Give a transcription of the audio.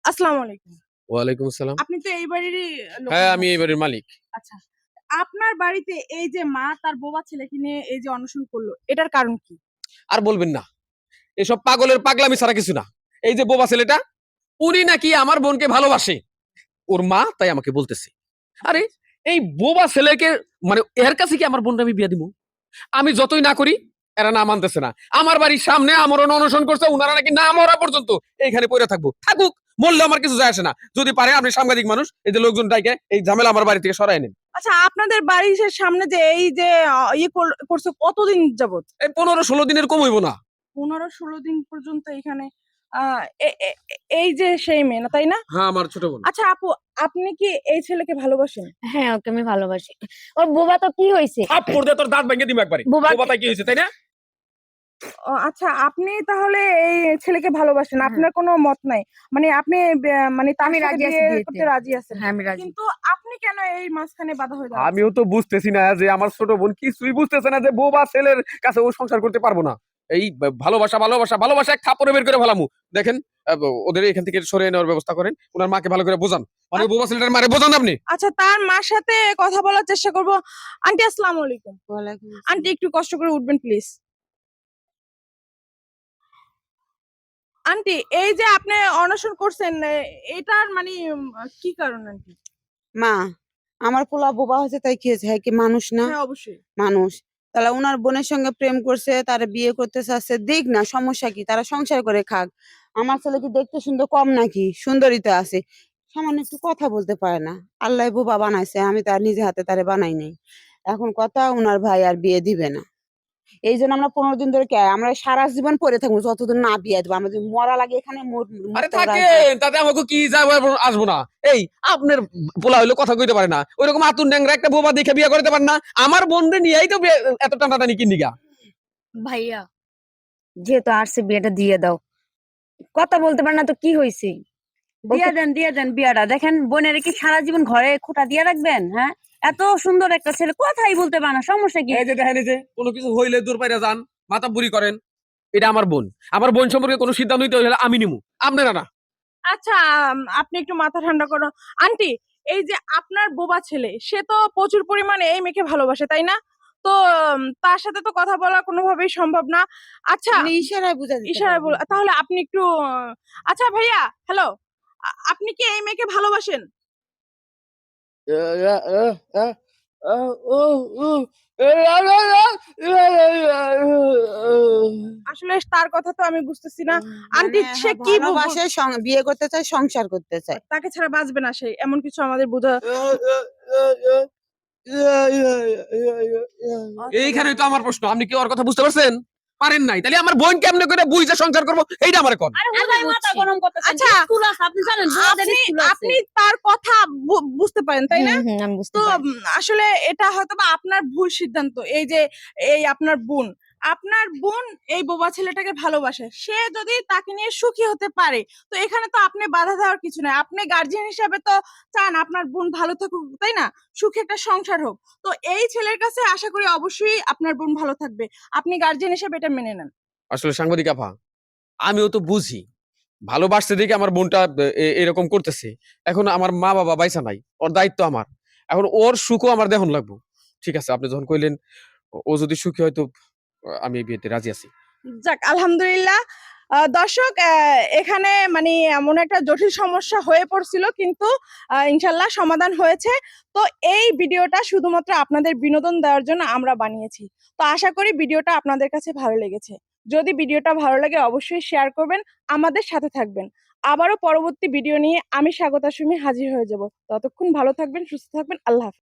আসসালামু আলাইকুম। ওয়ালাইকুম আসসালাম। আপনি তো এই বাড়িরই লোক হ্যাঁ, মনে আমি এই হচ্ছে। বাড়ির মালিক। আচ্ছা। আপনার বাড়িতে এই যে মা তার বোবা ছেলেকে নিয়ে এই যে অনশন করলো, এটার কারণ কি? আর বলবেন না। এসব পাগলের পাগলামি ছাড়া কিছু না। এই যে বোবা ছেলেটা, উনি নাকি আমার বোনকে ভালোবাসে। ওর মা তাই আমাকে বলতেছে। আরে এই বোবা ছেলেকে মানে এর কাছে কি আমার বোনটা আমি বিয়া দিমু? আমি যতই না করি এরা না মানতেছে না। আমার বাড়ির সামনে আমরণ অনশন করছে, উনারা নাকি না মরা পর্যন্ত এইখানে পইরা থাকবো। থাকুক, মরলে আমার কিছু যায় আসে না। যদি পারে আপনি সাংবাদিক মানুষ, এই যে লোকজন ডাইকে এই ঝামেলা আমার বাড়ি থেকে সরায় নেন। আচ্ছা, আপনাদের বাড়ির সামনে যে এই যে করছে কতদিন যাবত? এই ১৫-১৬ দিনের কম হইব না। ১৫-১৬ দিন পর্যন্ত এখানে আ এ এ এই যে সেই মেয়ে না, তাই না? হ্যাঁ, আমার ছোট বোন। আচ্ছা আপু, আপনি কি এই ছেলেকে ভালোবাসেন? হ্যাঁ, ওকে আমি ভালোবাসি। ওর বোবা তো কি হইছে? থাপ্পড় দিয়ে তোর দাঁত ভেঙে দিমু একবারে। বোবা- বোবা তাই কি হইছে, তাই না? আচ্ছা, আপনি তাহলে এই ছেলেকে ভালোবাসেন। হ্যাঁ। আপনার কোনো মত নাই। মানে আপনি মানে তার আমি সাথে রাজি আছি বিয়ে বিয়েতে। করতে রাজি আছেন। হ্যাঁ, আমি রাজি। কিন্তু আপনি কেন এই মাঝখানে বাধা হয়ে দাঁড়াচ্ছেন? আমিও তো বুঝতেছি না যে আমার ছোট বোন কিছুই বুঝতেছে না যে বোবা ছেলের কাছে ও সংসার করতে পারবো না। এই ভালোবাসা ভালোবাসা ভালোবাসা এক থাপড়ে বের করে ফেলামু। দেখেন ওদের এখান থেকে সরিয়ে নেওয়ার ব্যবস্থা করেন। ওনার মাকে ভালো করে বোঝান। মানে বোবা ছেলেটার মারে বোঝান আপনি। আচ্ছা, তার মার সাথে কথা বলার চেষ্টা করব। আন্টি আসসালামু আলাইকুম। ওয়ালাইকুম আন্টি আসসালাম। একটু কষ্ট করে উঠবেন প্লিজ। আন্টি, এই যে আপনি অনশন করছেন, এটার মানে কি কারণ আন্টি? মা, আমার পোলা বোবা হয়েছে তাই কি হয়েছে? হ্যাঁ কি মানুষ না? হ্যাঁ, অবশ্যই। মানুষ। তাহলে উনার বোনের সঙ্গে প্রেম করছে, তারা বিয়ে করতে চাচ্ছে। দিক না, সমস্যা কি? তারা সংসার করে খাক। আমার ছেলে কি দেখতে সুন্দর কম নাকি? সুন্দরই তো আছে। সামান্য একটু কথা বলতে পারে না। আল্লাহ বোবা বানাইছে, আমি তার নিজে হাতে তারে বানাই নাই। এখন কথা উনার ভাই আর বিয়ে দিবে না। এই জন্য আমরা ১৫ দিন ধরে আমরা সারা জীবন পড়ে থাকবো যতদিন না বিয়ে দেবো। আমরা যদি মরা লাগে এখানে আরে মরতে রাজি। থাকেন, তাতে আমাকে কি যাবো আসবো না। এই আপনার পোলা হইলে কথা কইতে পারে না। ওইরকম আতুন ড্যাংরা একটা বোবা দেখে বিয়ে করতে পারে না। আমার বোনরে নিয়েই তো এত টানাটানি কিন দিগা। ভাইয়া, যেহেতু আসছে বিয়েটা দিয়ে দাও। কথা বলতে পারে না তো কি হইছে? দিয়ে দেন বিয়াটা। দেখেন বোনের কি সারা জীবন ঘরে খোঁটা দিয়ে রাখবেন? হ্যাঁ, এত সুন্দর একটা ছেলে কথাই বলতে পারে না, সমস্যা কি? এই যে দেখেন, এই যে কোনো কিছু হইলে দূর পাইরা যান, মাথা বুড়ি করেন। এটা আমার বোন। আমার বোন সম্পর্কে কোনো সিদ্ধান্ত নিতে হলে আমি নিমু, আপনারা না। আচ্ছা, আপনি একটু মাথা ঠান্ডা করো। আন্টি, এই যে আপনার বোবা ছেলে, সে তো প্রচুর পরিমাণে এই মেয়েকে ভালোবাসে, তাই না? তো তার সাথে তো কথা বলা কোনোভাবেই সম্ভব না। আচ্ছা, আপনি ইশারায় বুঝা দিতে ইশারায় পারবেন। তাহলে আপনি একটু আচ্ছা ভাইয়া, হ্যালো। আপনি কি এই মেয়েকে ভালোবাসেন? আসলে তার কথা তো আমি বুঝতেছি না। আন্টি, মানে সে হ্যাঁ, কি ভালোবাসে, বিয়ে করতে চায়, সংসার করতে চায়। তাকে ছাড়া বাঁচবে না সে, এমন কিছু আমাদের বোঝা। এইখানেই তো আমার প্রশ্ন। আপনি কি ওর কথা বুঝতে পারছেন? পারেন নাই। তাহলে আমার বোন কেমনে করে বুইঝা সংসার করব এইটা আমারে কোন। আরে হুদাই মাথা গরম করতেছেন। আচ্ছা, স্কুল আছে, আপনি জানেন বোনদের আপনি স্কুল আছে। আপনি তার কথা বুঝতে পারেন, তাই না? আমি বুঝতে তো পারি। আসলে এটা হয়তোবা আপনার ভুল সিদ্ধান্ত। এই যে এই আপনার বোন এই বোবা ছেলেটাকে ভালোবাসে। সে যদি তাকে নিয়ে সুখী হতে পারে, তো এখানে তো আপনি বাধা দেওয়ার কিছু নাই। আপনি গার্জিয়ান হিসাবে তো চান আপনার বোন ভালো থাকুক, তাই না? সুখে একটা সংসার হোক। তো এই ছেলের কাছে আশা করি অবশ্যই আপনার বোন ভালো থাকবে। আপনি গার্জিয়ান হিসেবে এটা মেনে নেন। আসলে সাংবাদিক আপা, আমিও তো বুঝি। ভালোবাসছে দেখে আমার বোনটা এরকম করতেছে। এখন আমার মা-বাবা বাইচা নাই। ওর দায়িত্ব আমার। এখন ওর সুখও আমার দেখন লাগবো। ঠিক আছে, আপনি যখন কইলেন ও যদি সুখী হয় তো আমি এই বিয়েতে রাজি আছি। যাক, আলহামদুলিল্লাহ। দর্শক, এখানে মানে এমন একটা জটিল সমস্যা হয়ে পড়ছিল, কিন্তু ইনশাল্লাহ সমাধান হয়েছে। তো এই ভিডিওটা শুধুমাত্র আপনাদের বিনোদন দেওয়ার জন্য আমরা বানিয়েছি। তো আশা করি ভিডিওটা আপনাদের কাছে ভালো লেগেছে। যদি ভিডিওটা ভালো লাগে অবশ্যই শেয়ার করবেন, আমাদের সাথে থাকবেন। আবারও পরবর্তী ভিডিও নিয়ে আমি স্বাগতা সুমি হাজির হয়ে যাব। ততক্ষণ ভালো থাকবেন, সুস্থ থাকবেন। আল্লাহ হাফেজ।